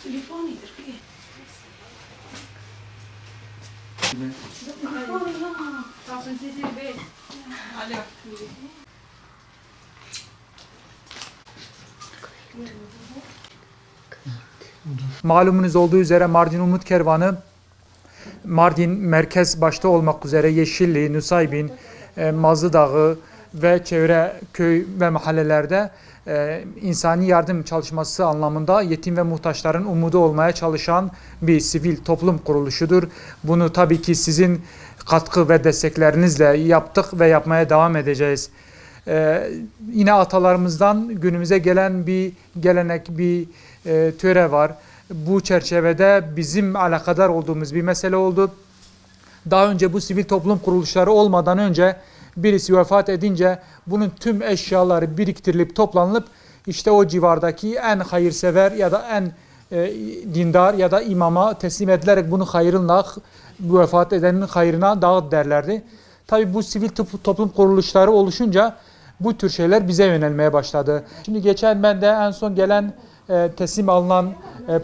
Telefonidir ki. Malumunuz olduğu üzere Mardin Umut Kervanı, Mardin merkez başta olmak üzere Yeşilli, Nusaybin, Mazlı Dağı ve çevre köy ve mahallelerde insani yardım çalışması anlamında yetim ve muhtaçların umudu olmaya çalışan bir sivil toplum kuruluşudur. Bunu tabii ki sizin katkı ve desteklerinizle yaptık ve yapmaya devam edeceğiz. Yine atalarımızdan günümüze gelen bir gelenek, bir töre var. Bu çerçevede bizim alakadar olduğumuz bir mesele oldu. Daha önce bu sivil toplum kuruluşları olmadan önce birisi vefat edince bunun tüm eşyaları biriktirilip toplanılıp işte o civardaki en hayırsever ya da en dindar ya da imama teslim edilerek bunu hayırına, bu vefat edenin hayrına dağıt derlerdi. Tabii bu sivil toplum kuruluşları oluşunca bu tür şeyler bize yönelmeye başladı. Şimdi geçen ben de en son gelen teslim alınan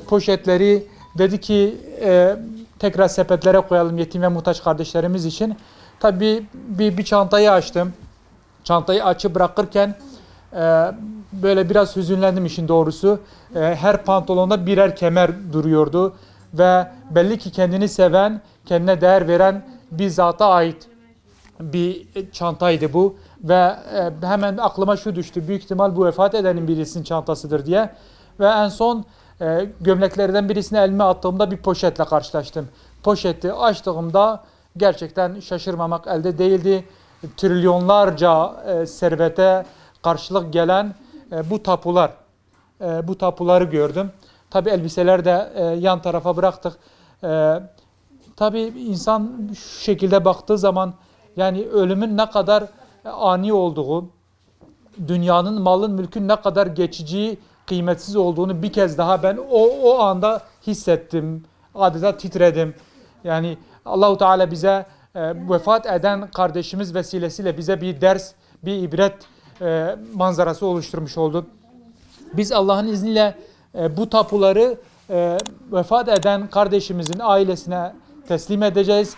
poşetleri dedi ki tekrar sepetlere koyalım yetim ve muhtaç kardeşlerimiz için. Tabii bir çantayı açtım. Çantayı açıp bırakırken böyle biraz hüzünlendim işin doğrusu. Her pantolonda birer kemer duruyordu ve belli ki kendini seven, kendine değer veren bir zata ait bir çantaydı bu ve hemen aklıma şu düştü. Büyük ihtimal bu vefat edenin birisinin çantasıdır diye ve en son gömleklerden birisini elime attığımda bir poşetle karşılaştım. Poşeti açtığımda gerçekten şaşırmamak elde değildi. Trilyonlarca servete karşılık gelen bu tapuları gördüm. Tabii elbiseler de yan tarafa bıraktık. Tabii insan şu şekilde baktığı zaman yani ölümün ne kadar ani olduğu, dünyanın, malın, mülkün ne kadar geçici, kıymetsiz olduğunu bir kez daha ben o anda hissettim. Adeta titredim. Yani Allahu Teala bize vefat eden kardeşimiz vesilesiyle bize bir ders, bir ibret manzarası oluşturmuş oldu. Biz Allah'ın izniyle bu tapuları vefat eden kardeşimizin ailesine teslim edeceğiz.